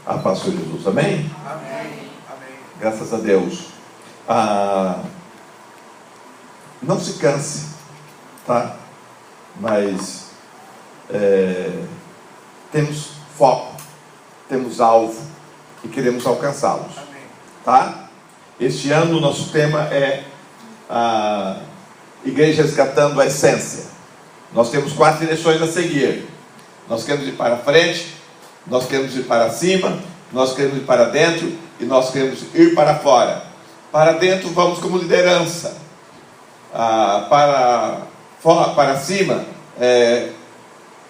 A paz de Jesus, amém? Amém. Graças a Deus. Não se canse, tá? Mas temos foco, temos alvo e queremos alcançá-los, tá? Este ano o nosso tema é a Igreja Resgatando a Essência. Nós temos 4 direções a seguir. Nós queremos ir para frente, nós queremos ir para cima, nós queremos ir para dentro e nós queremos ir para fora. Para dentro vamos como liderança, para cima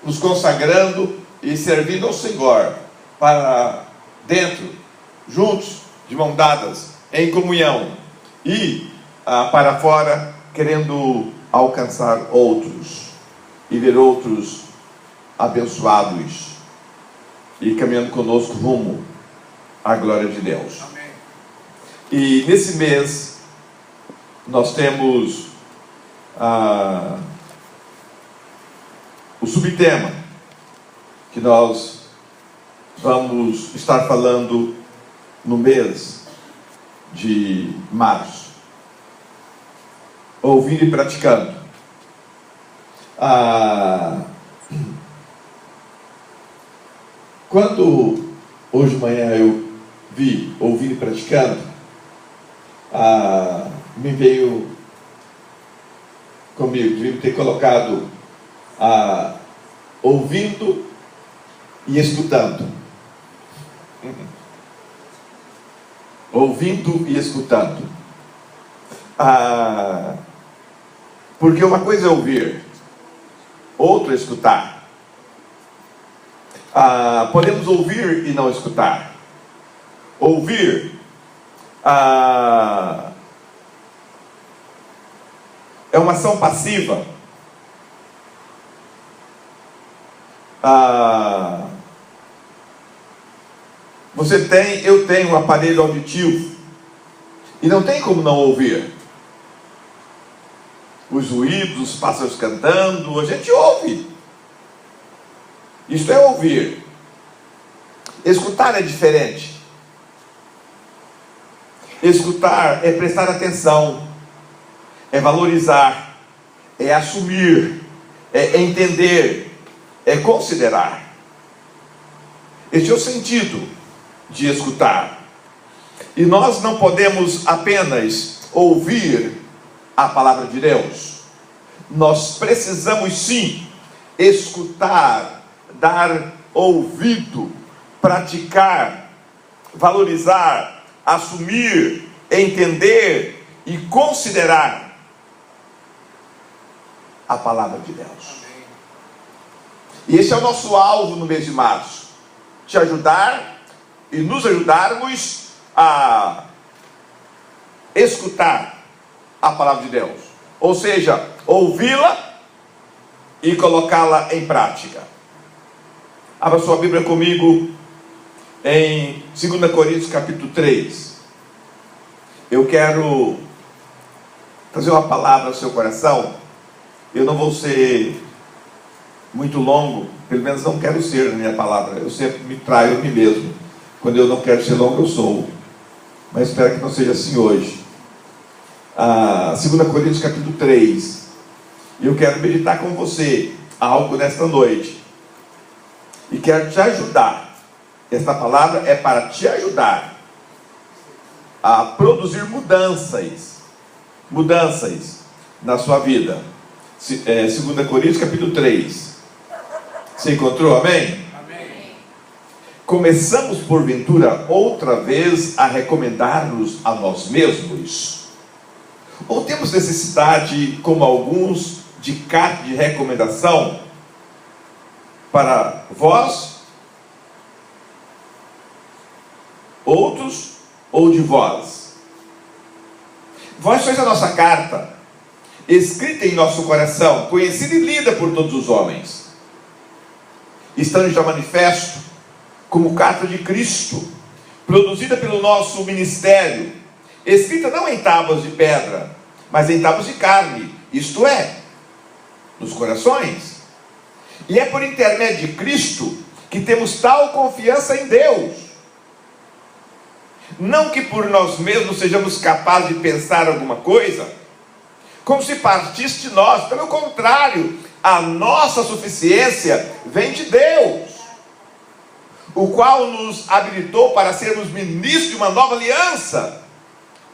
nos consagrando e servindo ao Senhor. Para dentro, juntos, de mãos dadas, em comunhão. E para fora, querendo alcançar outros e ver outros abençoados e caminhando conosco rumo à glória de Deus. Amém. E nesse mês nós temos o subtema que nós vamos estar falando no mês de março: ouvindo e praticando. Quando hoje de manhã eu vi ouvindo e praticando, me veio comigo, devia ter colocado ouvindo e escutando. Ouvindo e escutando. Porque uma coisa é ouvir, outra é escutar. Podemos ouvir e não escutar. Ouvir é uma ação passiva. Eu tenho um aparelho auditivo e não tem como não ouvir. Os ruídos, os pássaros cantando, a gente ouve. Isto é ouvir. Escutar é diferente. Escutar é prestar atenção, é valorizar, é assumir, é entender, é considerar. Este é o sentido de escutar. E nós não podemos apenas ouvir a palavra de Deus. Nós precisamos sim escutar, dar ouvido, praticar, valorizar, assumir, entender e considerar a palavra de Deus. E esse é o nosso alvo no mês de março: te ajudar e nos ajudarmos a escutar a palavra de Deus, ou seja, ouvi-la e colocá-la em prática. Abra sua Bíblia comigo em 2 Coríntios capítulo 3. Eu quero trazer uma palavra ao seu coração. Eu não vou ser muito longo, pelo menos não quero ser na minha palavra. Eu sempre me traio a mim mesmo. Quando eu não quero ser longo, eu sou. Mas espero que não seja assim hoje. 2 Coríntios capítulo 3. E eu quero meditar com você algo nesta noite. E quero te ajudar. Esta palavra é para te ajudar a produzir mudanças na sua vida. 2 Coríntios capítulo 3. Você encontrou? Amém? Amém. Começamos porventura outra vez a recomendar-nos a nós mesmos? Ou temos necessidade, como alguns, de carta de recomendação para vós, outros, ou de vós? Vós sois a nossa carta, escrita em nosso coração, conhecida e lida por todos os homens, estando já manifesto como carta de Cristo, produzida pelo nosso ministério, escrita não em tábuas de pedra, mas em tábuas de carne, isto é, nos corações. E é por intermédio de Cristo que temos tal confiança em Deus. não que por nós mesmos sejamos capazes de pensar alguma coisa, como se partisse de nós. Pelo contrário, a nossa suficiência vem de Deus, o qual nos habilitou para sermos ministros de uma nova aliança,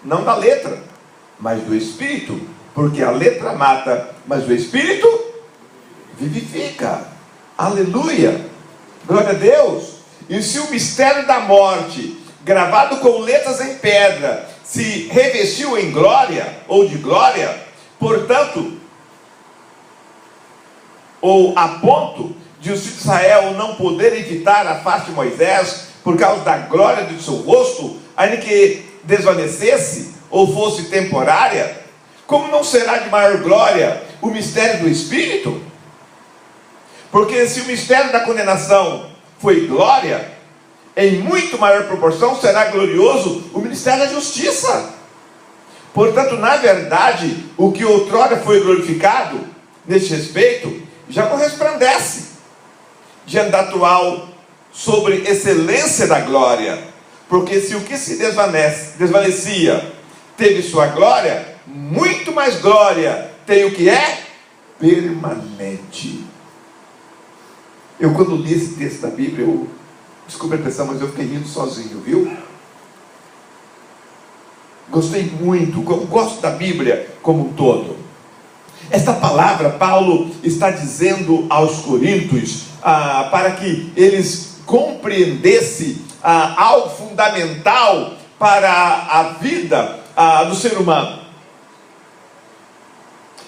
não da letra, mas do Espírito, porque a letra mata, mas o Espírito vivifica. Aleluia, glória a Deus. E se o mistério da morte, gravado com letras em pedra, se revestiu em glória, ou de glória, portanto, ou a ponto de os filhos de Israel não poderem evitar a face de Moisés, por causa da glória de seu rosto, ainda que desvanecesse, ou fosse temporária, como não será de maior glória o mistério do Espírito? Porque se o mistério da condenação foi glória, em muito maior proporção será glorioso o ministério da justiça. Portanto, na verdade, o que outrora foi glorificado, neste respeito, já não resplandece diante da atual sobre excelência da glória. Porque se o que se desvanecia teve sua glória, muito mais glória tem o que é permanente. Eu, quando li esse texto da Bíblia, desculpe a expressão, mas eu fiquei rindo sozinho, viu? Gostei muito, gosto da Bíblia como um todo. Esta palavra, Paulo está dizendo aos coríntios, para que eles compreendessem algo fundamental para a vida do ser humano.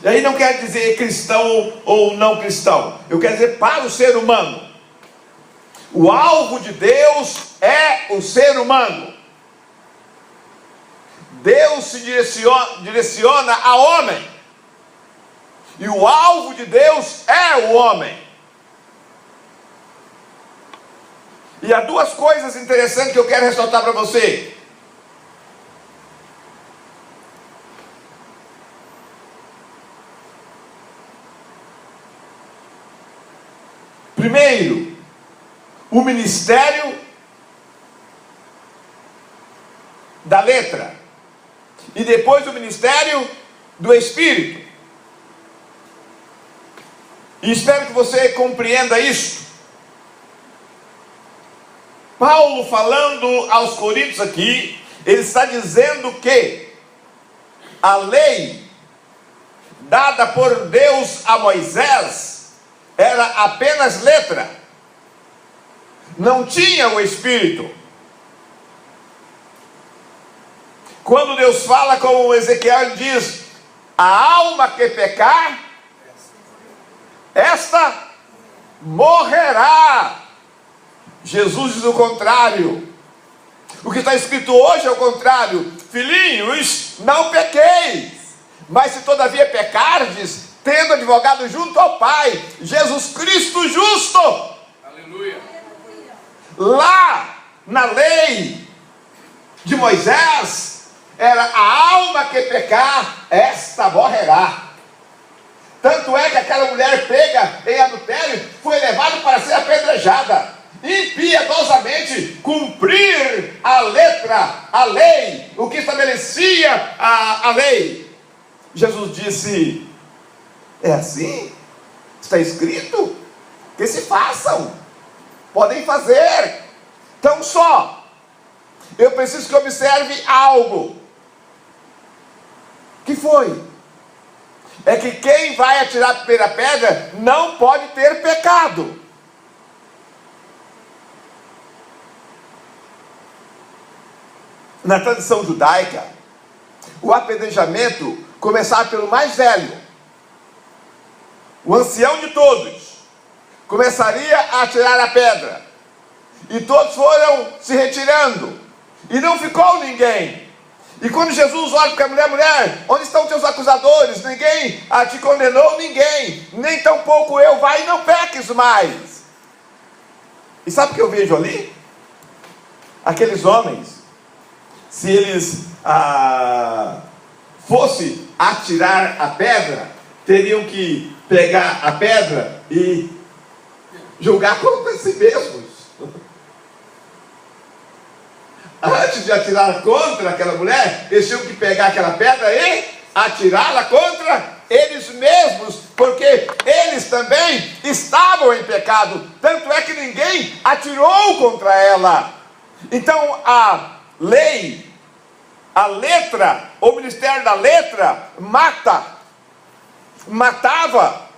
E aí não quer dizer cristão ou não cristão, eu quero dizer para o ser humano. O alvo de Deus é o ser humano. Deus se direciona a homem, e o alvo de Deus é o homem. E há duas coisas interessantes que eu quero ressaltar para você. Primeiro, o ministério da letra, e depois o ministério do Espírito. E espero que você compreenda isso. Paulo, falando aos coríntios aqui, ele está dizendo que a lei dada por Deus a Moisés era apenas letra, não tinha o Espírito. Quando Deus fala com Ezequiel, ele diz: a alma que pecar, esta morrerá. Jesus diz o contrário. O que está escrito hoje é o contrário: filhinhos, não pequeis, mas se todavia pecardes, tendo advogado junto ao Pai, Jesus Cristo justo. Aleluia. Lá na lei de Moisés, era a alma que pecar, esta morrerá. Tanto é que aquela mulher pega em adultério foi levada para ser apedrejada. Impiedosamente cumprir a letra, a lei, o que estabelecia a lei. Jesus disse: é assim? Está escrito? Que se façam, podem fazer. Então só, eu preciso que observe algo. Que foi? É que quem vai atirar a primeira pedra não pode ter pecado. Na tradição judaica, o apedrejamento começava pelo mais velho, o ancião de todos, começaria a atirar a pedra, e todos foram se retirando, e não ficou ninguém. E quando Jesus olha para a mulher: mulher, onde estão teus acusadores? Ninguém te condenou, ninguém, nem tampouco eu, vai e não peques mais. E sabe o que eu vejo ali? Aqueles homens, se eles fossem atirar a pedra, teriam que pegar a pedra e julgar contra si mesmos, antes de atirar contra aquela mulher, eles tinham que pegar aquela pedra e atirá-la contra eles mesmos, porque eles também estavam em pecado. Tanto é que ninguém atirou contra ela. Então a lei, a letra, o ministério da letra matava,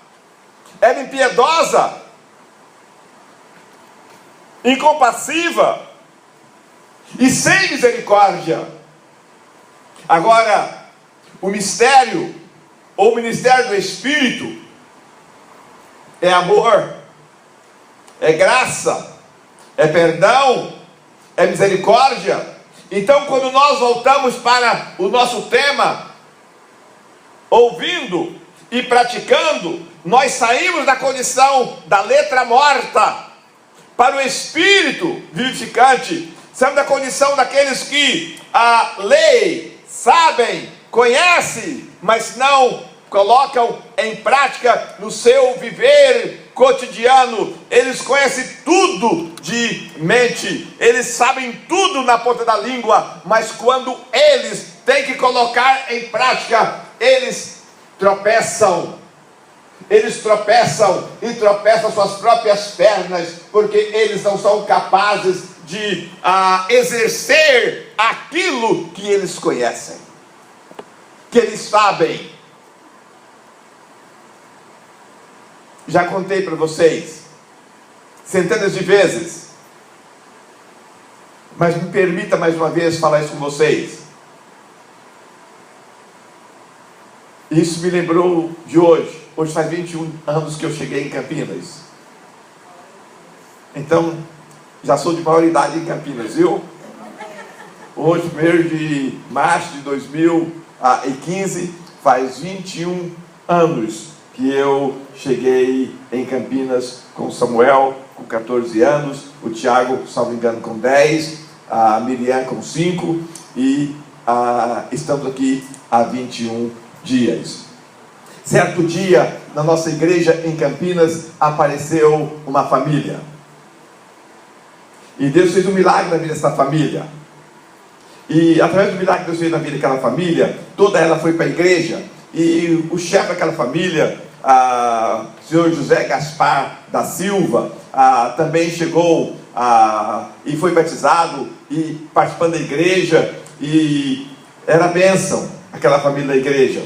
era impiedosa, incompassiva e sem misericórdia. Agora, o mistério, ou o ministério do Espírito, é amor, é graça, é perdão, é misericórdia. Então, quando nós voltamos para o nosso tema, ouvindo e praticando, nós saímos da condição da letra morta para o Espírito vivificante. Saímos da condição daqueles que a lei, sabem, conhecem, mas não colocam em prática no seu viver cotidiano. Eles conhecem tudo de mente, eles sabem tudo na ponta da língua, mas quando eles têm que colocar em prática, eles tropeçam e tropeçam suas próprias pernas, porque eles não são capazes de exercer aquilo que eles conhecem, que eles sabem. Já contei para vocês centenas de vezes, mas me permita mais uma vez falar isso com vocês. Isso me lembrou de hoje. Hoje faz 21 anos que eu cheguei em Campinas. Então, já sou de maior idade em Campinas, viu? Hoje, 1º de março de 2015, faz 21 anos que eu cheguei em Campinas com o Samuel, com 14 anos, o Tiago, salvo engano, com 10, a Miriam com 5, e estamos aqui há 21 dias. Certo dia, na nossa igreja em Campinas, apareceu uma família. E Deus fez um milagre na vida dessa família. E através do milagre que Deus fez na vida daquela família, toda ela foi para a igreja. E o chefe daquela família, o senhor José Gaspar da Silva, também chegou e foi batizado e participando da igreja. E era bênção aquela família da igreja.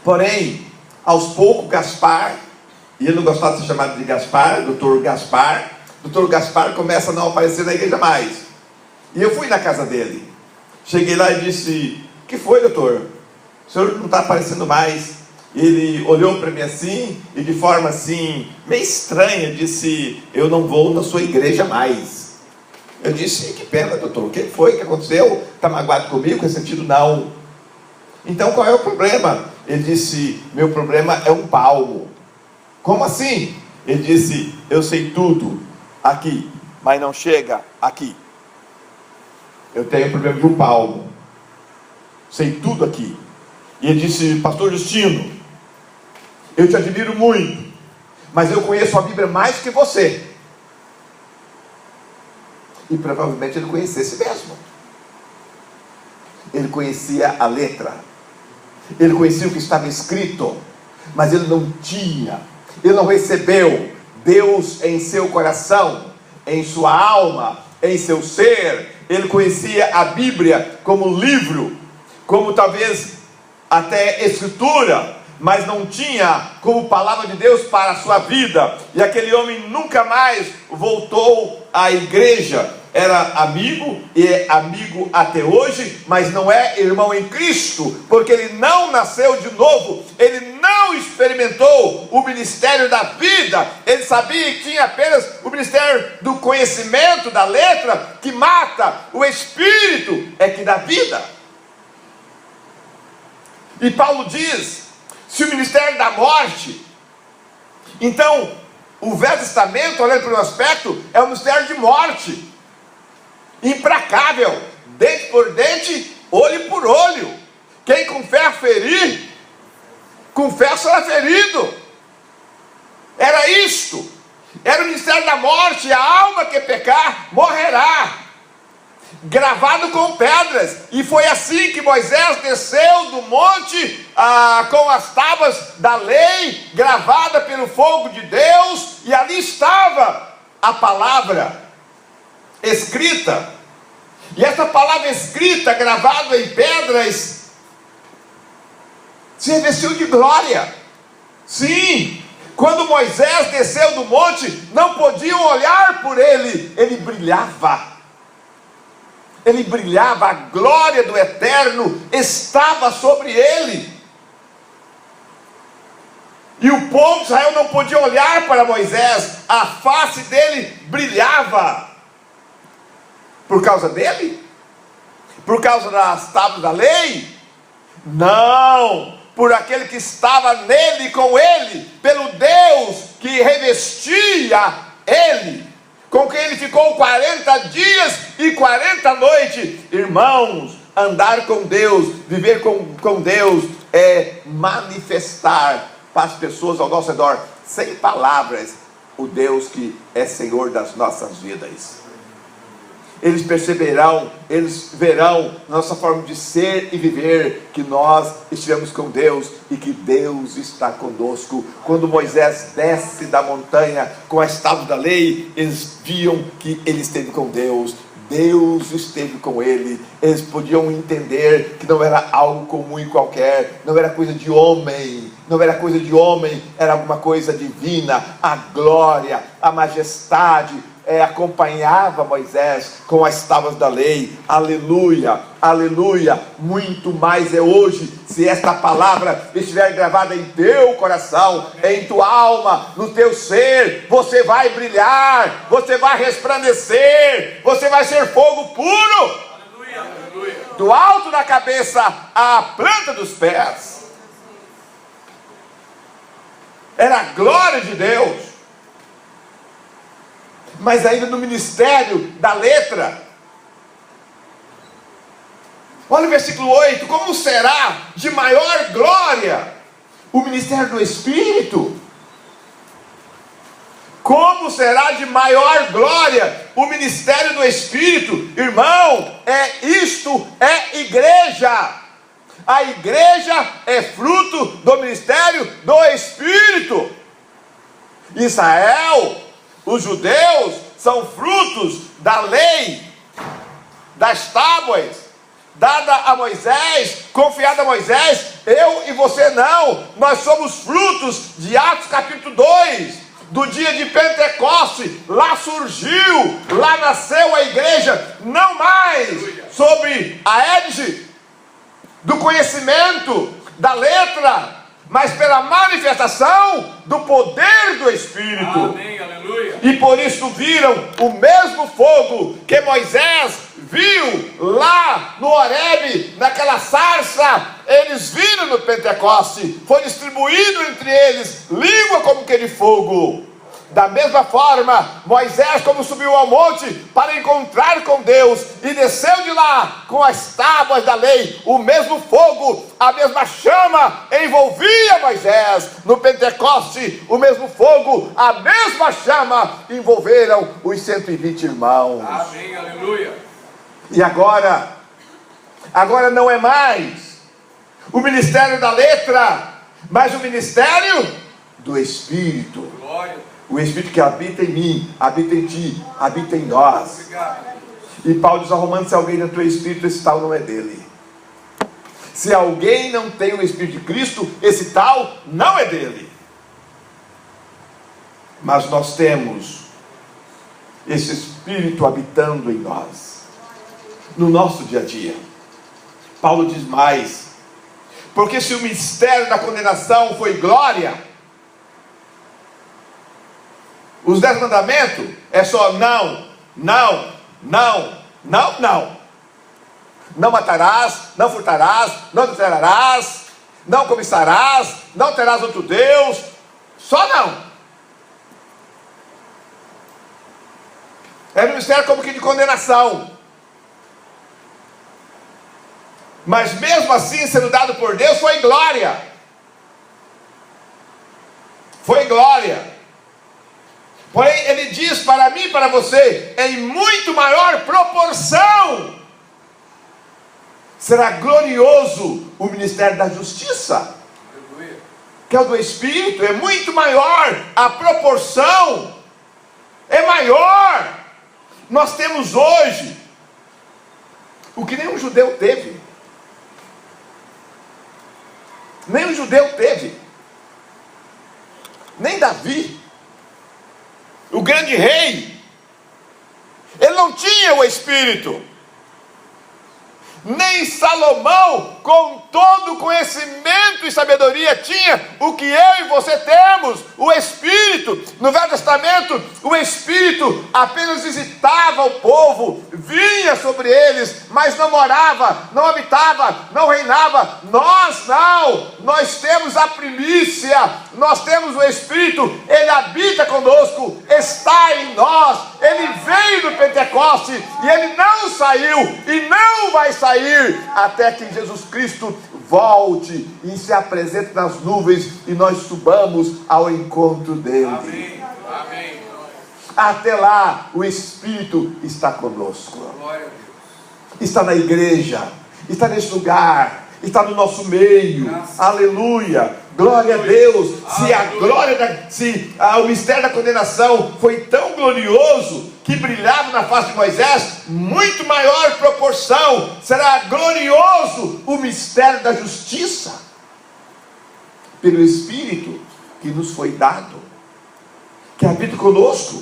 Porém, aos poucos, Gaspar, e ele não gostava de ser chamado de Gaspar, doutor Gaspar começa a não aparecer na igreja mais. E eu fui na casa dele. Cheguei lá e disse: "O que foi, doutor? O senhor não está aparecendo mais." Ele olhou para mim assim, e de forma assim, meio estranha, disse: "Eu não vou na sua igreja mais." Eu disse: "Que pena, doutor, o que foi que aconteceu? Está magoado comigo?" Ressentido? Não. "Então qual é o problema?" Ele disse: "Meu problema é um palmo." "Como assim?" Ele disse: "Eu sei tudo aqui, mas não chega aqui. Eu tenho problema de um palmo. Sei tudo aqui." E ele disse: "Pastor Justino, eu te admiro muito, mas eu conheço a Bíblia mais que você." E provavelmente ele conhecesse mesmo. Ele conhecia a letra, ele conhecia o que estava escrito, mas ele não recebeu Deus em seu coração, em sua alma, em seu ser. Ele conhecia a Bíblia como livro, como talvez até escritura, mas não tinha como palavra de Deus para a sua vida. E aquele homem nunca mais voltou à igreja. Era amigo, e é amigo até hoje, mas não é irmão em Cristo, porque ele não nasceu de novo, ele não experimentou o ministério da vida. Ele sabia que tinha apenas o ministério do conhecimento, da letra, que mata. O Espírito é que dá vida. E Paulo diz: se o ministério da morte, então o Velho Testamento, olhando para o aspecto, é um ministério de morte, implacável, dente por dente, olho por olho. Quem com fé ferir, com fé será ferido. Era isto, era o ministério da morte. A alma que pecar morrerá. gravado com pedras, e foi assim que Moisés desceu do monte com as tábuas da lei, gravada pelo fogo de Deus, e ali estava a palavra escrita, e essa palavra escrita, gravada em pedras, se revestiu de glória. Sim, quando Moisés desceu do monte, não podiam olhar por ele, ele brilhava, a glória do Eterno estava sobre ele, e o povo de Israel não podia olhar para Moisés, a face dele brilhava. Por causa dele? Por causa das tábuas da lei? Não, por aquele que estava nele e com ele, pelo Deus que revestia ele, com quem ele ficou 40 dias e 40 noites. Irmãos, andar com Deus, viver com Deus, é manifestar para as pessoas ao nosso redor, sem palavras, o Deus que é Senhor das nossas vidas. Eles perceberão, eles verão nossa forma de ser e viver, que nós estivemos com Deus e que Deus está conosco. Quando Moisés desce da montanha com as tábuas da lei, eles viam que ele esteve com Deus, Deus esteve com ele. Eles podiam entender que não era algo comum e qualquer, não era coisa de homem, era alguma coisa divina. A glória, a majestade acompanhava Moisés com as tábuas da lei. Aleluia, aleluia. Muito mais é hoje, se esta palavra estiver gravada em teu coração, em tua alma, no teu ser, você vai brilhar, você vai resplandecer, você vai ser fogo puro, aleluia, aleluia, do alto da cabeça à planta dos pés. Era a glória de Deus. Mas ainda no ministério da letra, olha o versículo 8: como será de maior glória o ministério do Espírito? Como será de maior glória o ministério do Espírito? Irmão, isto é igreja. A igreja é fruto do ministério do Espírito. Israel, os judeus, são frutos da lei, das tábuas, dada a Moisés, confiada a Moisés. Eu e você não, nós somos frutos de Atos capítulo 2, do dia de Pentecoste. Lá surgiu, lá nasceu a igreja, não mais sobre a égide do conhecimento da letra, mas pela manifestação do poder do Espírito. Amém, aleluia. E por isso viram o mesmo fogo que Moisés viu lá no Horebe, naquela sarça. Eles viram no Pentecoste, foi distribuído entre eles língua como que de fogo. Da mesma forma, Moisés, como subiu ao monte para encontrar com Deus e desceu de lá com as tábuas da lei, o mesmo fogo, a mesma chama envolvia Moisés. No Pentecoste, o mesmo fogo, a mesma chama envolveram os 120 irmãos. Amém, aleluia. E agora não é mais o ministério da letra, mas o ministério do Espírito. Glória. O Espírito que habita em mim, habita em ti, habita em nós. E Paulo diz ao Romanos: se alguém não tem o Espírito, esse tal não é dele. Se alguém não tem o Espírito de Cristo, esse tal não é dele. Mas nós temos esse Espírito habitando em nós, no nosso dia a dia. Paulo diz mais: porque se o mistério da condenação foi glória, os 10 mandamentos é só não, não, não, não, não. Não matarás, não furtarás, não adulterarás, não cobiçarás, não terás outro Deus. Só não. É um mistério como que de condenação. Mas mesmo assim, sendo dado por Deus, foi glória. Foi glória. Porém, ele diz para mim e para você, em muito maior proporção. será glorioso o ministério da justiça, que é o do Espírito. É muito maior, a proporção é maior. Nós temos hoje o que nenhum judeu teve. Nem o judeu teve, nem Davi, o grande rei. Ele não tinha o Espírito. Nem Salomão, com todo conhecimento e sabedoria, tinha o que eu e você temos, o Espírito. No Velho Testamento, o Espírito apenas visitava o povo, vinha sobre eles, mas não morava, não habitava, não reinava. Nós não, nós temos a primícia, nós temos o Espírito, ele habita conosco, está em nós. Ele veio do Pentecoste e ele não saiu e não vai sair até que Jesus Cristo volte e se apresente nas nuvens e nós subamos ao encontro dele. Amém. Amém. Até lá o Espírito está conosco. Glória a Deus. Está na igreja, está nesse lugar, está no nosso meio. Graças. Aleluia. Glória a Deus. Se o mistério da condenação foi tão glorioso que brilhava na face de Moisés, muito maior proporção será glorioso o mistério da justiça, pelo Espírito que nos foi dado, que habita conosco,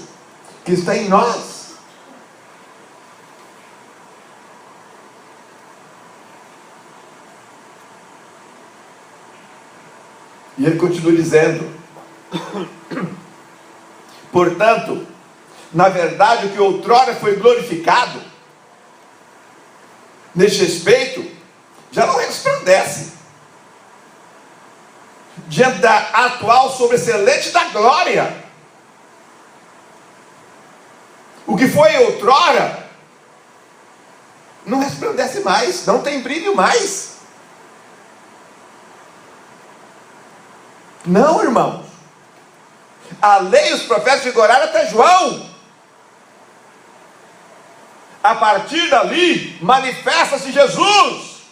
que está em nós. E ele continua dizendo: portanto, na verdade, o que outrora foi glorificado, neste respeito, já não resplandece diante da atual sobreexcelente da glória. O que foi outrora não resplandece mais, não tem brilho mais. Não, irmãos. A lei e os profetas vigoraram até João. A partir dali, manifesta-se Jesus,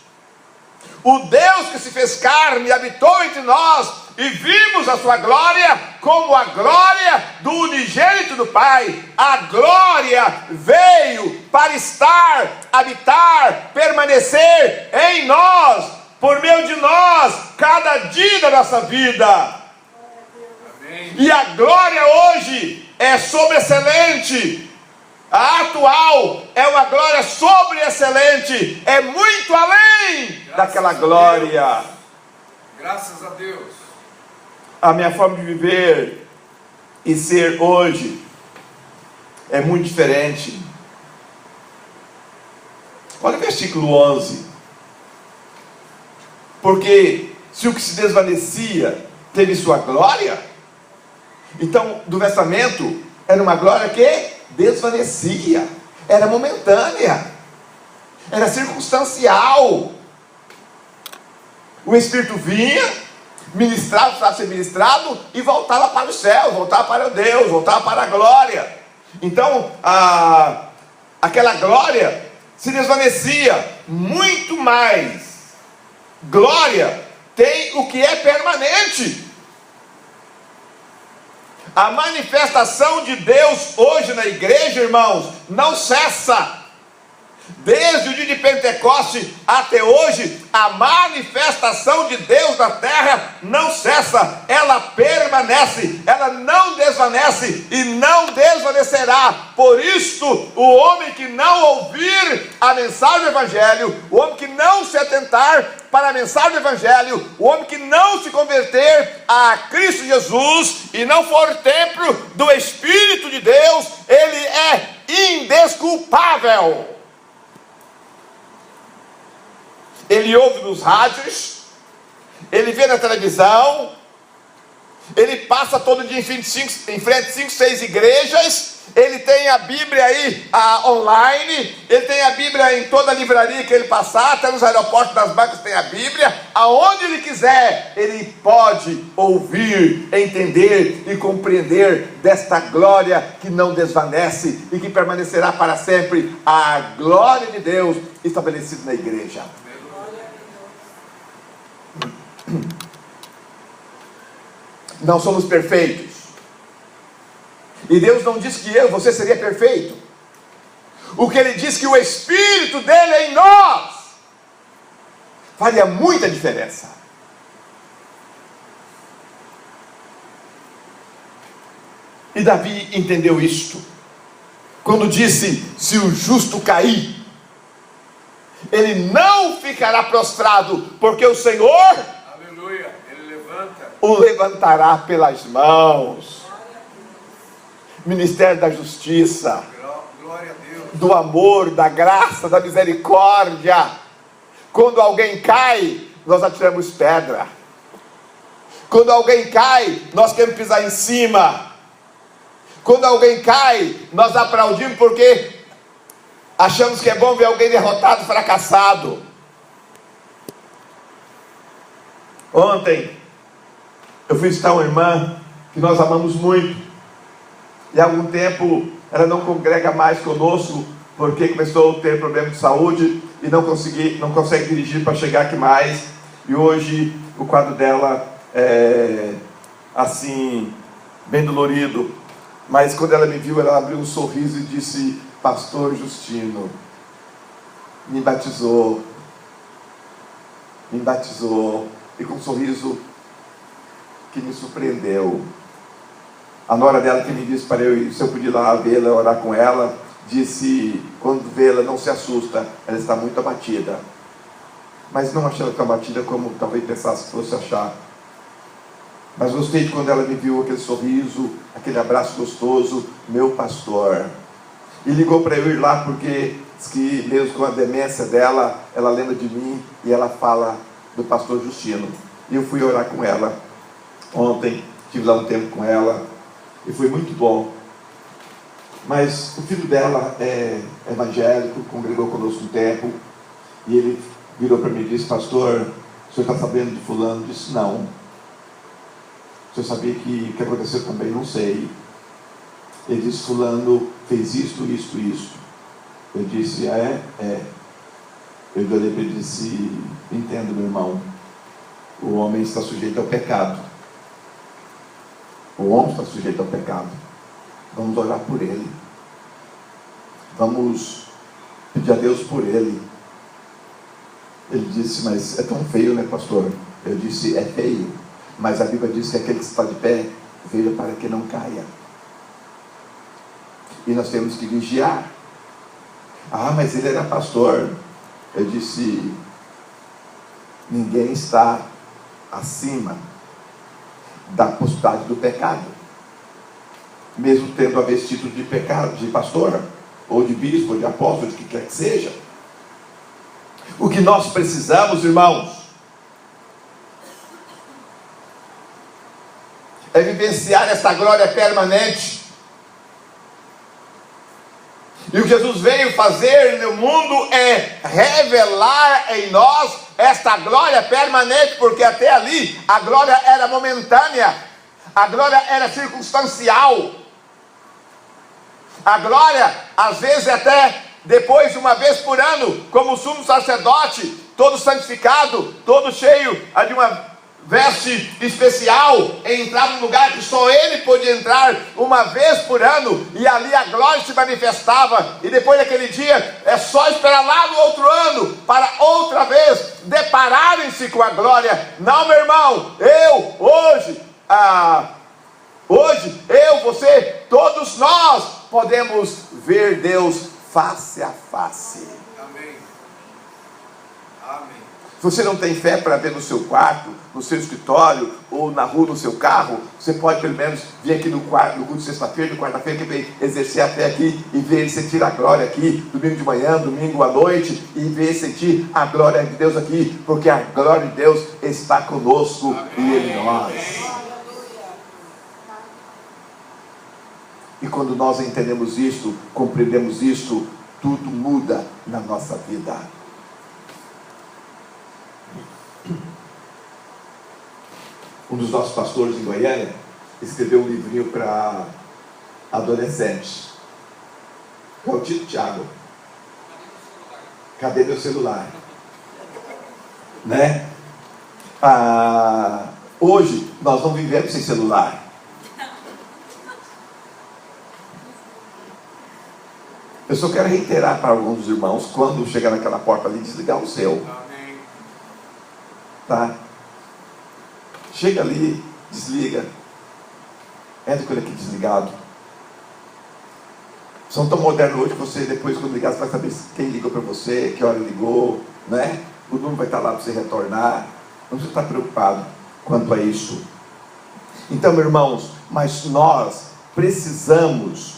o Deus que se fez carne e habitou entre nós, e vimos a sua glória como a glória do unigênito do Pai. A glória veio para estar, habitar, permanecer em nós, por meio de nós, cada dia da nossa vida. Amém. E a glória hoje é sobreexcelente. A atual é uma glória sobreexcelente. É muito além daquela glória. Graças a Deus. A minha forma de viver e ser hoje é muito diferente. Olha o versículo 11. Porque se o que se desvanecia teve sua glória, então do vestimento era uma glória que desvanecia, era momentânea, era circunstancial. O Espírito vinha, ministrava, precisava ser ministrado, e voltava para o céu, voltava para Deus, voltava para a glória. Então aquela glória se desvanecia. Muito mais glória tem o que é permanente. A manifestação de Deus hoje na igreja, irmãos, não cessa. Desde o dia de Pentecoste até hoje, a manifestação de Deus na terra não cessa, ela permanece, ela não desvanece e não desvanecerá. Por isto, o homem que não ouvir a mensagem do Evangelho, o homem que não se atentar para a mensagem do Evangelho, o homem que não se converter a Cristo Jesus e não for templo do Espírito de Deus, ele é indesculpável. Ele ouve nos rádios, ele vê na televisão, ele passa todo dia em frente 5, 6 igrejas, ele tem a Bíblia aí online, ele tem a Bíblia em toda a livraria que ele passar, até nos aeroportos das bancas tem a Bíblia, aonde ele quiser, ele pode ouvir, entender e compreender desta glória que não desvanece e que permanecerá para sempre, a glória de Deus estabelecida na igreja. não somos perfeitos. E Deus não disse que você seria perfeito. O que Ele diz que o Espírito dele é em nós faria muita diferença. E Davi entendeu isto, quando disse: se o justo cair, ele não ficará prostrado, porque o Senhor, aleluia, Ele levanta, o levantará pelas mãos. Ministério da justiça, glória a Deus, do amor, da graça, da misericórdia. Quando alguém cai, nós atiramos pedra. Quando alguém cai, nós queremos pisar em cima. Quando alguém cai, nós aplaudimos porque achamos que é bom ver alguém derrotado, fracassado. Ontem, eu fui visitar uma irmã que nós amamos muito. E há algum tempo, ela não congrega mais conosco, porque começou a ter problema de saúde e não consegue dirigir para chegar aqui mais. E hoje, o quadro dela é assim, bem dolorido. Mas quando ela me viu, ela abriu um sorriso e disse: Pastor Justino, me batizou, e com um sorriso que me surpreendeu. A nora dela, que me disse para eu, se eu podia ir lá vê-la, orar com ela, disse: quando vê-la, não se assusta, ela está muito abatida. Mas não achei ela tão abatida como talvez pensasse que fosse achar. Mas gostei de quando ela me viu, aquele sorriso, aquele abraço gostoso, meu pastor. E ligou para eu ir lá, porque diz que mesmo com a demência dela, ela lembra de mim e ela fala do pastor Justino. E eu fui orar com ela ontem, tive lá um tempo com ela, e foi muito bom. Mas o filho dela é evangélico, congregou conosco um tempo, e ele virou para mim e disse: Pastor, o senhor está sabendo de fulano? Eu disse: não. O senhor sabia que o que aconteceu também? Não sei. Ele disse: fulano fez isto. Eu disse: é. Eu olhei para ele e disse: entendo, meu irmão, o homem está sujeito ao pecado. O homem está sujeito ao pecado. Vamos orar por ele. Vamos pedir a Deus por ele. Ele disse: mas é tão feio, né, pastor? Eu disse: é feio, mas a Bíblia diz que aquele que está de pé, veja para que não caia. E nós temos que vigiar. Ah, mas ele era pastor. Eu disse: ninguém está acima da possibilidade do pecado, mesmo tendo a vestígio de pecado, de pastor, ou de bispo, ou de apóstolo, de que quer que seja. O que nós precisamos, irmãos, é vivenciar essa glória permanente. E o que Jesus veio fazer no mundo é revelar em nós esta glória permanente, porque até ali a glória era momentânea, a glória era circunstancial, a glória às vezes até depois de uma vez por ano, como o sumo sacerdote, todo santificado, todo cheio de uma veste especial, entrava num lugar que só ele podia entrar uma vez por ano, e ali a glória se manifestava, e depois daquele dia é só esperar lá no outro ano, para outra vez depararem-se com a glória. Não, meu irmão, hoje, você, todos nós podemos ver Deus face a face. amém, amém. Se você não tem fé para ver no seu quarto, no seu escritório, ou na rua, no seu carro, você pode pelo menos vir aqui no culto de sexta-feira, de quarta-feira, que vem exercer a fé aqui, e ver e sentir a glória aqui, domingo de manhã, domingo à noite, e ver e sentir a glória de Deus aqui, porque a glória de Deus está conosco. Amém. E em nós. E quando nós entendemos isto, compreendemos isto, tudo muda na nossa vida. Um dos nossos pastores em Goiânia escreveu um livrinho para adolescentes. Qual é o título, Tiago? Cadê meu celular? Né? Hoje Nós não vivemos sem celular. Eu só quero reiterar para alguns dos irmãos, quando chegar naquela porta ali, desligar o seu. Amém. Tá? Chega ali, desliga. Entra com ele aqui desligado. São tão modernos hoje que você, depois, quando ligar, você vai saber quem ligou para você, que hora ligou, né? O número vai estar lá para você retornar. Não precisa estar preocupado quanto a isso. Então, meus irmãos, mas nós precisamos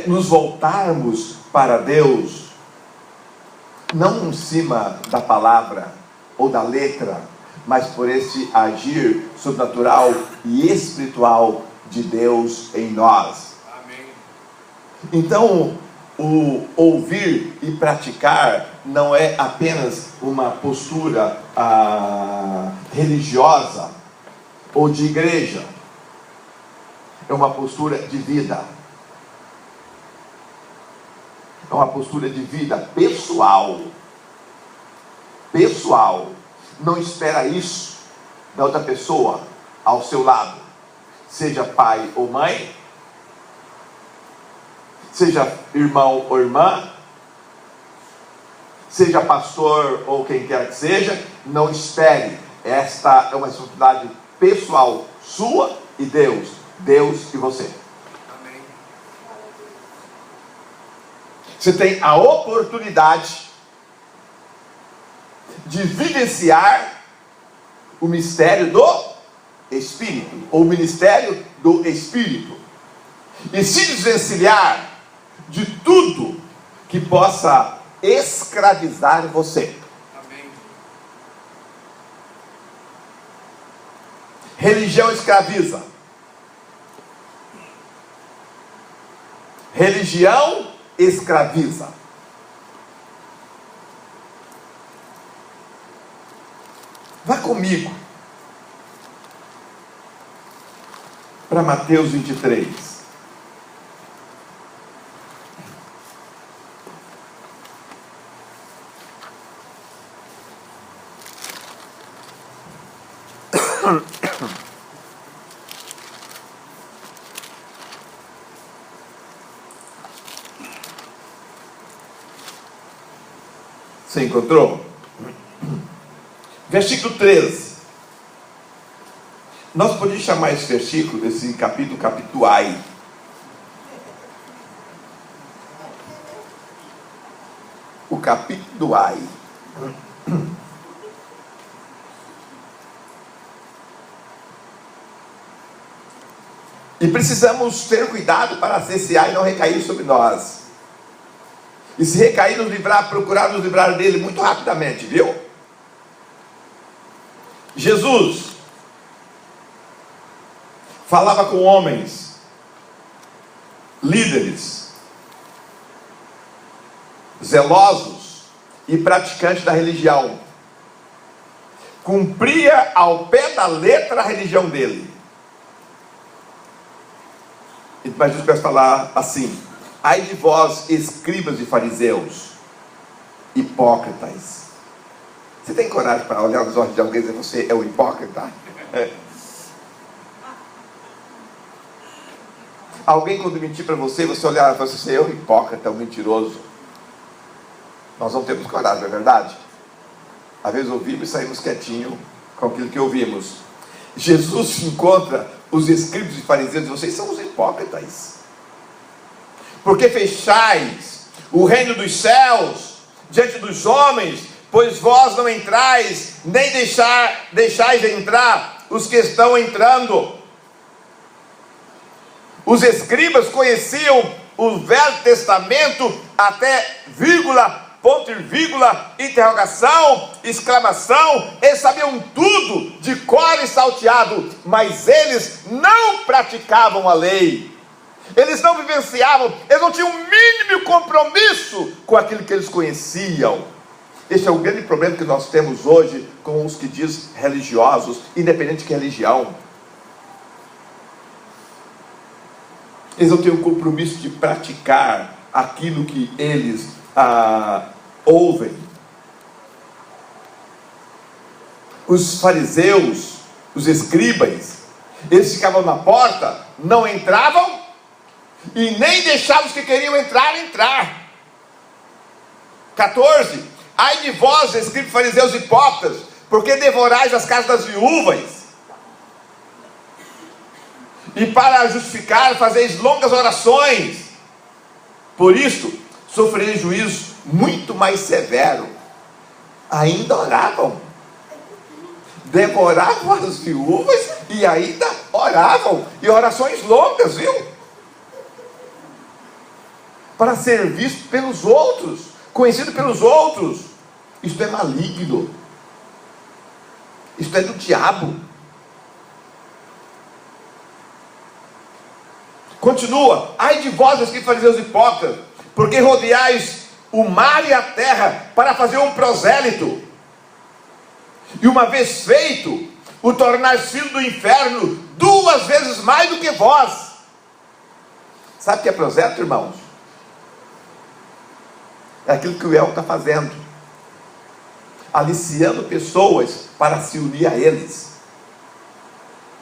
nos voltarmos para Deus, não em cima da palavra ou da letra, mas por esse agir sobrenatural e espiritual de Deus em nós. Amém. Então, o ouvir e praticar não é apenas uma postura religiosa ou de igreja, é uma postura de vida. É uma postura de vida pessoal. Pessoal. Não espera isso da outra pessoa ao seu lado. Seja pai ou mãe. Seja irmão ou irmã. Seja pastor ou quem quer que seja. Não espere. Esta é uma responsabilidade pessoal sua e Deus. Deus e você. Você tem a oportunidade de vivenciar o mistério do Espírito, ou o ministério do Espírito, e se desvencilhar de tudo que possa escravizar você. Amém. Religião escraviza. Religião escraviza. Vá comigo para Mateus 23. Você encontrou? Versículo 13. Nós podemos chamar esse versículo, esse capítulo Ai. O capítulo Ai. E precisamos ter cuidado para esse ai não recair sobre nós. E se recair, nos livrar, procurar nos livrar dele muito rapidamente, viu? Jesus falava com homens, líderes, zelosos e praticantes da religião. Cumpria ao pé da letra a religião dele. Mas Jesus vai falar assim: ai de vós, escribas e fariseus, hipócritas. Você tem coragem para olhar nos olhos de alguém e dizer: você é um hipócrita? Alguém quando mentir para você, você olhar e falar assim: você é um hipócrita, um mentiroso. Nós não temos coragem, não é verdade? Às vezes ouvimos e saímos quietinhos com aquilo que ouvimos. Jesus encontra os escribas e fariseus e vocês são os hipócritas. Porque fechais o reino dos céus diante dos homens, pois vós não entrais, nem deixais entrar os que estão entrando. Os escribas conheciam o Velho Testamento até vírgula, ponto e vírgula, interrogação, exclamação. Eles sabiam tudo de cor e salteado, mas eles não praticavam a lei. Eles não vivenciavam, eles não tinham o mínimo compromisso com aquilo que eles conheciam. Este é o grande problema que nós temos hoje com os que diz religiosos, independente de que religião. Eles não têm o compromisso de praticar aquilo que eles ouvem. Os fariseus os escribas, eles ficavam na porta, não entravam e nem deixavam os que queriam entrar. 14. Ai de vós, escribas, fariseus e hipócritas, porque devorais as casas das viúvas, e para justificar fazeis longas orações. Por isto sofrereis juízo muito mais severo. Ainda oravam, devoravam as viúvas e ainda oravam, e orações longas, viu? Para ser visto pelos outros, conhecido pelos outros. Isto é maligno, isto é do diabo. Continua: ai de vós, escribas, fariseus hipócritas, porque rodeais o mar e a terra para fazer um prosélito, e uma vez feito, o tornais filho do inferno 2 vezes mais do que vós. Sabe o que é prosélito, irmãos? É aquilo que o El está fazendo, aliciando pessoas para se unir a eles.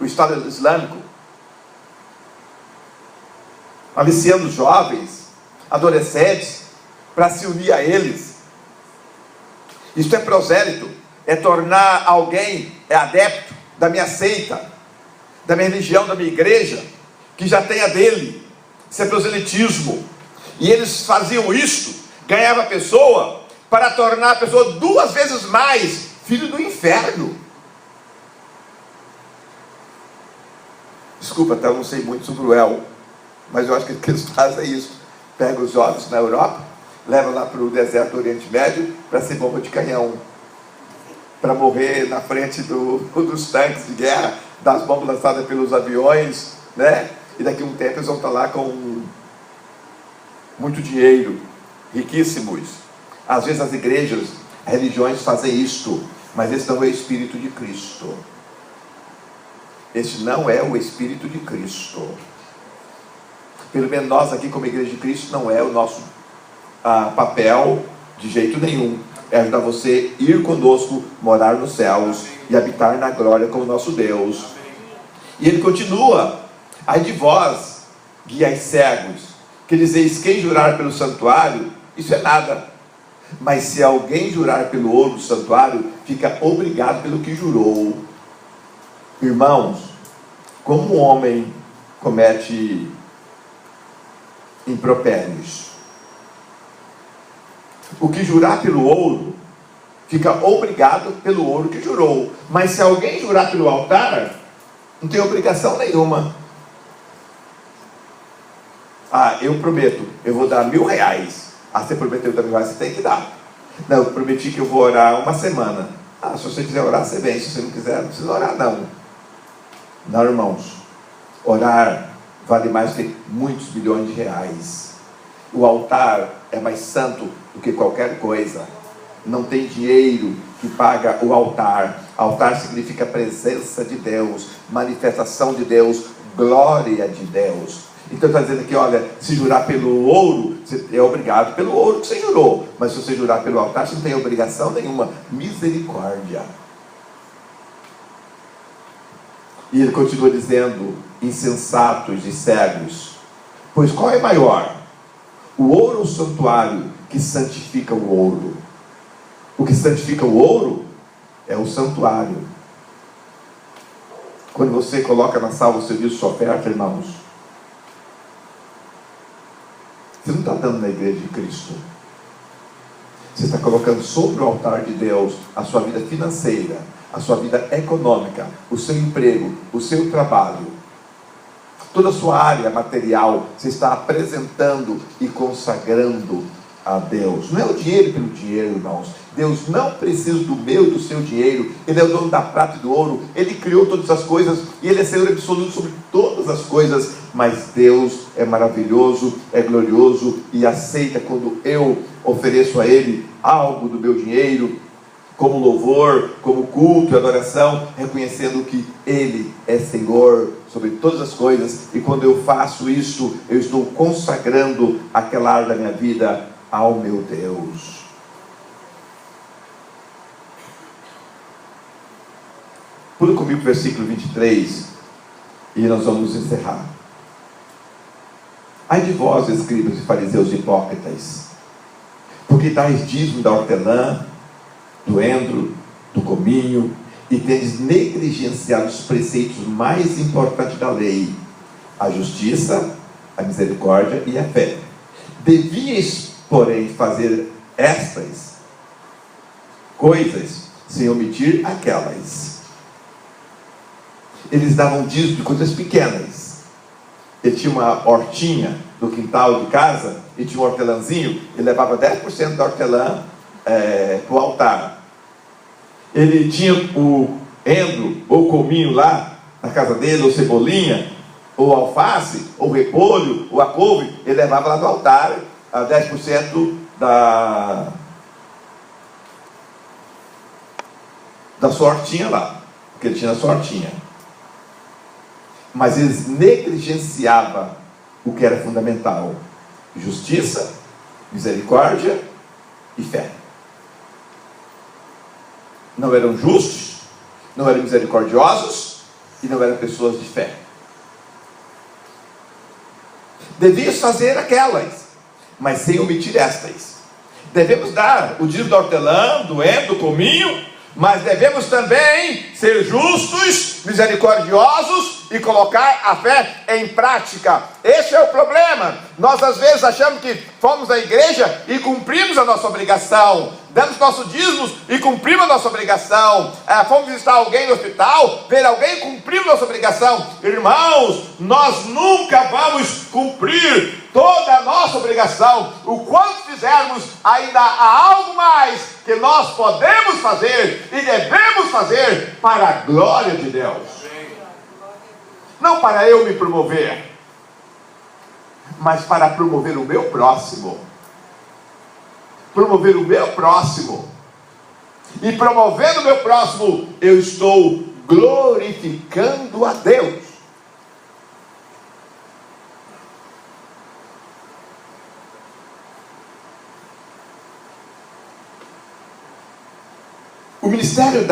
O Estado Islâmico, aliciando jovens, adolescentes, para se unir a eles. Isto é prosélito, é tornar alguém adepto da minha seita, da minha religião, da minha igreja, que já tem a dele. Isso é proselitismo. E eles faziam isto, ganhava a pessoa, para tornar a pessoa 2 vezes mais filho do inferno. Desculpa, até eu não sei muito sobre o El, mas eu acho que o que eles fazem é isso: pegam os jovens na Europa, levam lá para o deserto do Oriente Médio para ser bomba de canhão, para morrer na frente dos tanques de guerra, das bombas lançadas pelos aviões, né? E daqui a um tempo eles vão estar lá com muito dinheiro, riquíssimos. Às vezes as igrejas, as religiões fazem isto, mas esse não é o Espírito de Cristo. Esse não é o Espírito de Cristo. Pelo menos nós aqui como Igreja de Cristo, não é o nosso papel de jeito nenhum. É ajudar você a ir conosco, morar nos céus e habitar na glória com o nosso Deus. E ele continua: ai de vós, guiais cegos, que dizeis: quem jurar pelo santuário, isso é nada. Mas se alguém jurar pelo ouro do santuário, fica obrigado pelo que jurou. Irmãos, como um homem comete impropérios, o que jurar pelo ouro, fica obrigado pelo ouro que jurou. Mas se alguém jurar pelo altar, não tem obrigação nenhuma. Eu prometo, eu vou dar R$1.000. Você prometeu dar R$1.000, você tem que dar. Não, eu prometi que eu vou orar 1 semana. Se você quiser orar, você vem. Se você não quiser, não precisa orar, não. Não, irmãos. Orar vale mais que muitos milhões de reais. O altar é mais santo do que qualquer coisa. Não tem dinheiro que paga o altar. Altar significa presença de Deus, manifestação de Deus, glória de Deus. Então está dizendo aqui: olha, se jurar pelo ouro, você é obrigado pelo ouro que você jurou. Mas se você jurar pelo altar, você não tem obrigação nenhuma. Misericórdia. E ele continua dizendo: insensatos e cegos, pois qual é maior, o ouro ou o santuário que santifica o ouro? O que santifica o ouro é o santuário. Quando você coloca na salva o serviço, sua oferta, irmãos, você não está dando na igreja de Cristo. Você está colocando sobre o altar de Deus a sua vida financeira, a sua vida econômica, o seu emprego, o seu trabalho, toda a sua área material. Você está apresentando e consagrando a Deus. Não é o dinheiro pelo dinheiro, irmãos. Deus não precisa do meu e do seu dinheiro. Ele é o dono da prata e do ouro. Ele criou todas as coisas e Ele é Senhor absoluto sobre todas as coisas. Mas Deus é maravilhoso, é glorioso e aceita quando eu ofereço a Ele algo do meu dinheiro, como louvor, como culto e adoração, reconhecendo que Ele é Senhor sobre todas as coisas. E quando eu faço isso, eu estou consagrando aquela área da minha vida ao meu Deus. Pula comigo o versículo 23 e nós vamos encerrar. Ai de vós, escribas e fariseus hipócritas, porque dais dízimo da hortelã, do endro, do cominho, e tendes negligenciado os preceitos mais importantes da lei, a justiça, a misericórdia e a fé. Devíeis, porém, fazer estas coisas sem omitir aquelas. Eles davam dízimo de coisas pequenas. Ele tinha uma hortinha no quintal de casa e tinha um hortelãzinho. Ele levava 10% da hortelã para o altar. Ele tinha o endro ou cominho lá na casa dele, ou cebolinha, ou alface, ou repolho, ou a couve. Ele levava lá do altar 10% da sua hortinha lá, porque ele tinha a sua hortinha. Mas eles negligenciavam o que era fundamental: justiça, misericórdia e fé. Não eram justos, não eram misericordiosos e não eram pessoas de fé. Devias fazer aquelas, mas sem omitir estas. Devemos dar o dízimo do hortelã, do endro, do cominho, mas devemos também ser justos, misericordiosos e colocar a fé em prática. Esse é o problema. Nós às vezes achamos que fomos à igreja e cumprimos a nossa obrigação, damos nossos dízimos e cumprimos a nossa obrigação. Fomos visitar alguém no hospital, ver alguém, cumprimos a nossa obrigação. Irmãos, nós nunca vamos cumprir toda a nossa obrigação. O quanto fizermos, ainda há algo mais que nós podemos fazer e devemos fazer para a glória de Deus. Não para eu me promover, mas para promover o meu próximo. Promover o meu próximo. E promovendo o meu próximo, eu estou glorificando a Deus. O ministério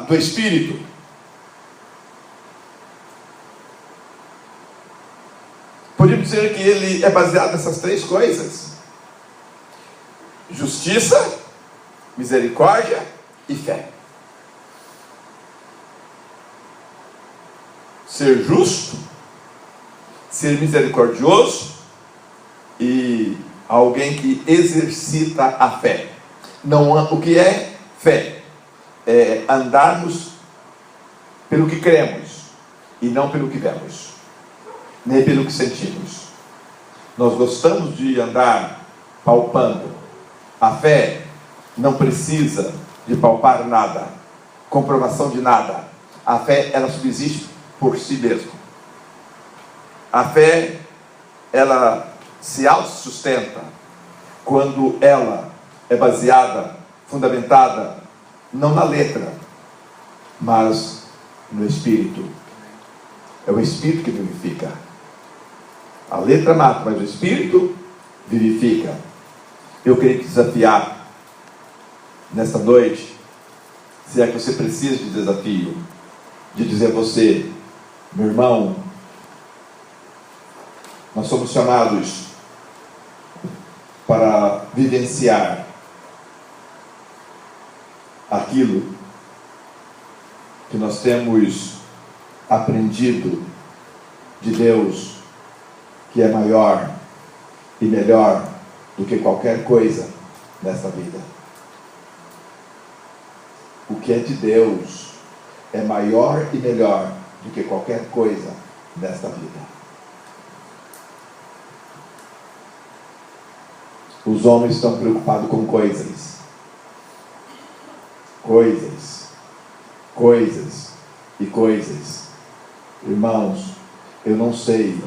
do Espírito podemos dizer que ele é baseado nessas três coisas: justiça, misericórdia e fé. Ser justo, ser misericordioso e alguém que exercita a fé. Não, o que é fé? É andarmos pelo que cremos e não pelo que vemos, nem pelo que sentimos. Nós gostamos de andar palpando. A fé não precisa de palpar nada, comprovação de nada. A fé, ela subsiste por si mesma. A fé, ela se autossustenta quando ela é baseada, fundamentada, não na letra, mas no Espírito. É o Espírito que vivifica. A letra mata, mas o Espírito vivifica. Eu queria te desafiar nesta noite, se é que você precisa de desafio, de dizer a você: meu irmão, nós somos chamados para vivenciar aquilo que nós temos aprendido de Deus, que é maior e melhor do que qualquer coisa nesta vida. O que é de Deus é maior e melhor do que qualquer coisa nesta vida. Os homens estão preocupados com coisas. Coisas e coisas. Irmãos, eu não sei.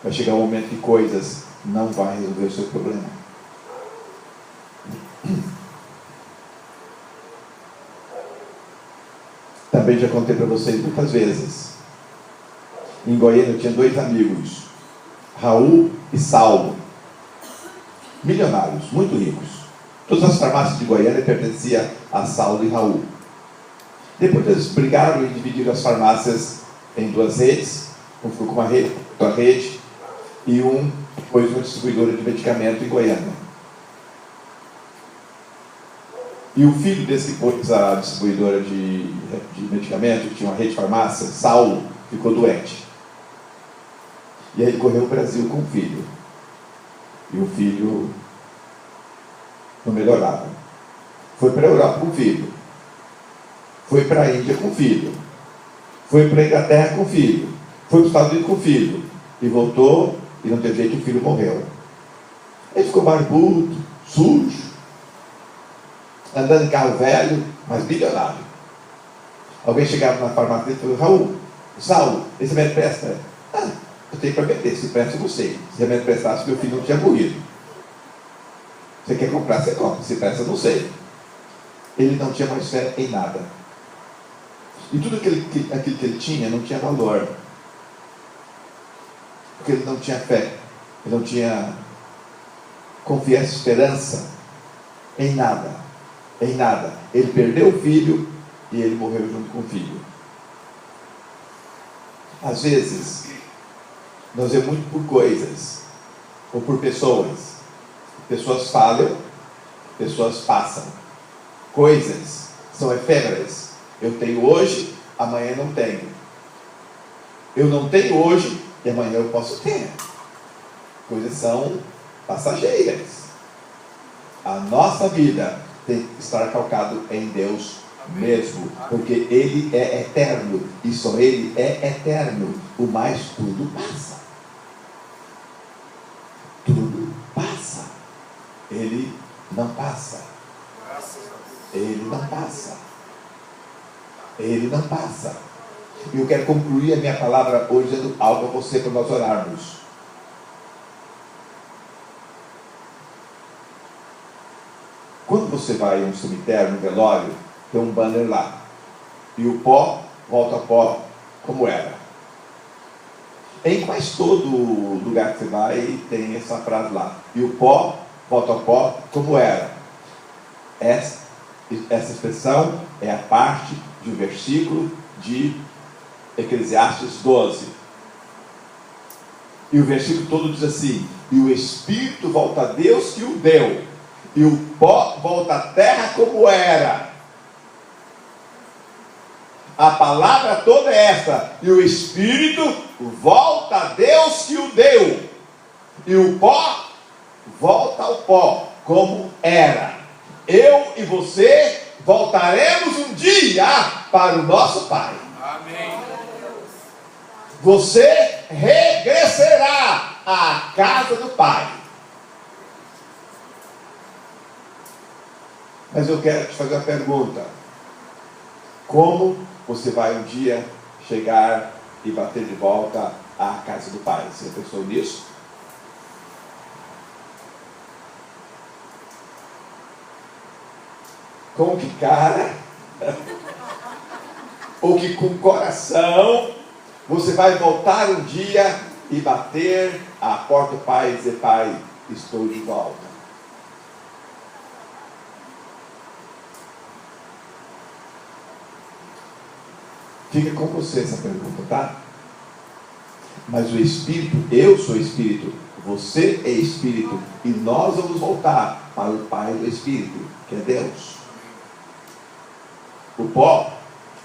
Vai chegar um momento que coisas não vai resolver o seu problema. Também já contei para vocês muitas vezes. Em Goiânia eu tinha 2 amigos, Raul e Saulo, milionários, muito ricos. Todas as farmácias de Goiânia pertenciam a Saulo e Raul. Depois eles brigaram e dividiram as farmácias em duas redes. Um ficou com uma rede e um pôs uma distribuidora de medicamento em Goiânia. E o filho desse que pôs a distribuidora de medicamento, que tinha uma rede de farmácia, Saulo, ficou doente. E aí ele correu ao Brasil com o filho. E o filho não melhorava. Foi para a Europa com o filho. Foi para a Índia com o filho. Foi para a Inglaterra com o filho. Foi para os Estados Unidos com o filho. E voltou e não teve jeito, o filho morreu. Ele ficou barbudo, sujo, andando em carro velho, mas bilionário. Alguém chegava na farmácia dele e falou: Raul, Saulo, esse remédio presta? Eu tenho para vender, se presta eu não sei. Se remédio prestasse, meu filho não tinha morrido. Você quer comprar, você compra. Se presta eu não sei. Ele não tinha mais fé em nada. E tudo aquilo que ele tinha não tinha valor. Porque ele não tinha fé. Ele não tinha confiança, esperança em nada. Em nada. Ele perdeu o filho e ele morreu junto com o filho. Às vezes, nós vemos muito por coisas ou por pessoas. Pessoas falham, pessoas passam. Coisas são efêmeras. Eu tenho hoje, amanhã não tenho. Eu não tenho hoje e amanhã eu posso ter. Coisas são passageiras. A nossa vida tem que estar calcado em Deus mesmo, porque Ele é eterno e só Ele é eterno. O mais tudo passa. Tudo passa. Ele não passa. Ele não passa. Ele não passa. E eu quero concluir a minha palavra hoje dando algo a você para nós orarmos. Quando você vai a um cemitério, um velório, tem um banner lá. E o pó volta ao pó como era. Em quase todo lugar que você vai tem essa frase lá. E o pó volta ao pó como era. Essa expressão é a parte de um versículo de Eclesiastes 12. E o versículo todo diz assim: e o Espírito volta a Deus que o deu, e o pó volta à terra como era. A palavra toda é esta: e o Espírito volta a Deus que o deu, e o pó volta ao pó como era. Eu e você voltaremos um dia para o nosso Pai. Amém. Você regressará à casa do Pai. Mas eu quero te fazer uma pergunta: como você vai um dia chegar e bater de volta à casa do Pai? Você pensou nisso? Com que cara ou que com coração você vai voltar um dia e bater à porta do Pai e dizer: Pai, estou de volta? Fica com você essa pergunta, tá? Mas o Espírito, eu sou Espírito, você é Espírito, e nós vamos voltar para o Pai do Espírito, que é Deus. O pó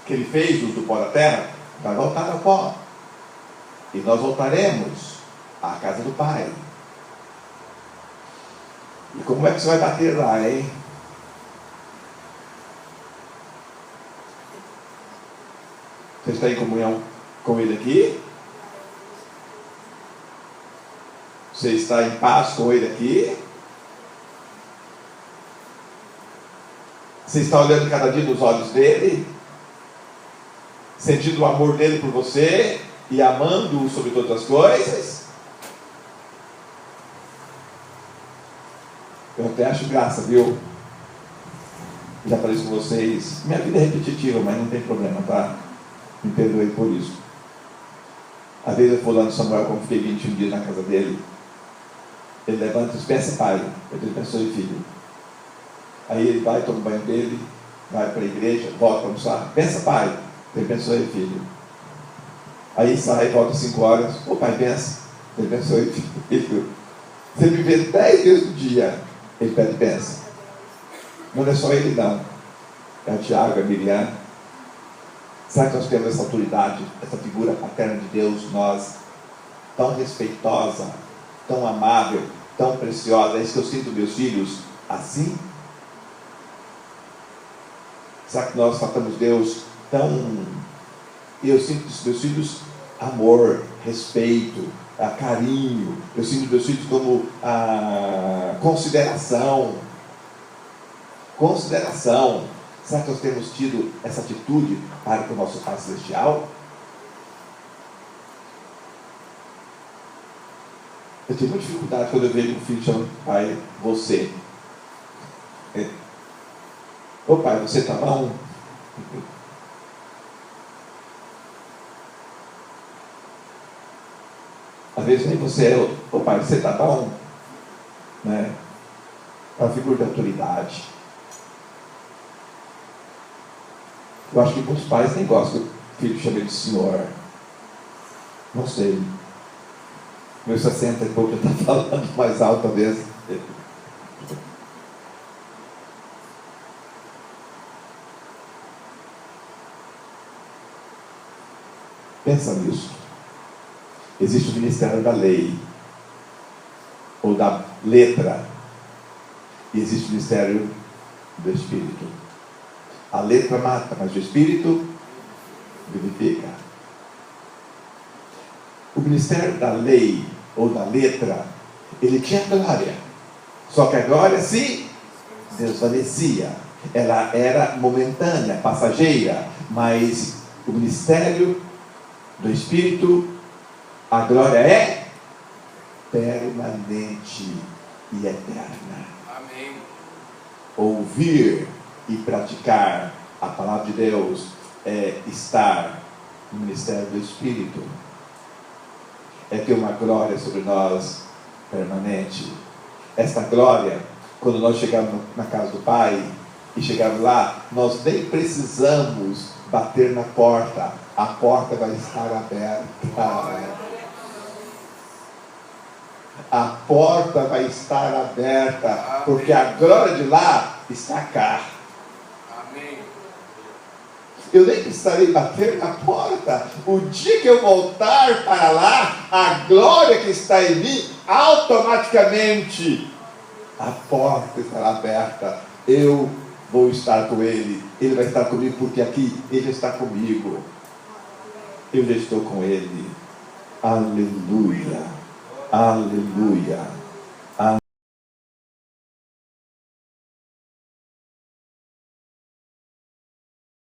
que Ele fez do pó da terra vai voltar ao pó, e nós voltaremos à casa do Pai. E como é que você vai bater lá, hein? Você está em comunhão com Ele aqui? Você está em paz com Ele aqui? Você está olhando cada dia nos olhos dele? Sentindo o amor dele por você e amando-o sobre todas as coisas? Eu até acho graça, viu? Já falei isso com vocês. Minha vida é repetitiva, mas não tem problema, tá? Me perdoe por isso. Às vezes eu vou lá no Samuel, como fiquei 21 dias na casa dele. Ele levanta e diz: peça, pai. Eu digo: abençoe, filho. Aí ele vai, toma o banho dele, vai para a igreja, volta para almoçar, pensa, pai, Deus abençoe, filho. Aí sai, volta 5 horas, ô pai, pensa, Deus abençoe, filho. Se ele viver 10 vezes no dia, ele pede pensa. Não é só ele não, é o Tiago, é a Miriam. Será que nós temos essa autoridade, essa figura paterna de Deus, nós, tão respeitosa, tão amável, tão preciosa? É isso que eu sinto meus filhos assim? Será que nós tratamos Deus tão... Eu sinto dos meus filhos amor, respeito, carinho. Eu sinto dos meus filhos como consideração. Consideração. Será que nós temos tido essa atitude para com o nosso Pai Celestial? Eu tenho muita dificuldade quando eu vejo um filho chamando pai, você. Ô pai, você tá bom? Às vezes nem você é, ô pai, você tá bom? Né? É uma figura de autoridade. Eu acho que muitos pais nem gostam que o filho chame de senhor. Não sei. Meu 60 e pouco já está falando mais alto, talvez. Pensa nisso. Existe o ministério da lei, ou da letra, e existe o ministério do Espírito. A letra mata, mas o Espírito vivifica. O ministério da lei, ou da letra, ele tinha glória, só que a glória se desvanecia. Ela era momentânea, passageira, mas o ministério do Espírito, a glória é permanente e eterna. Amém. Ouvir e praticar a palavra de Deus é estar no ministério do Espírito, é ter uma glória sobre nós permanente. Esta glória, quando nós chegamos na casa do Pai e chegamos lá, nós nem precisamos bater na porta, a porta vai estar aberta. A porta vai estar aberta, porque a glória de lá está cá. Amém. Eu nem precisarei bater na porta. O dia que eu voltar para lá, a glória que está em mim, automaticamente a porta estará aberta. Eu vou estar com Ele, Ele vai estar comigo, porque aqui Ele está comigo. Eu já estou com Ele. Aleluia, aleluia.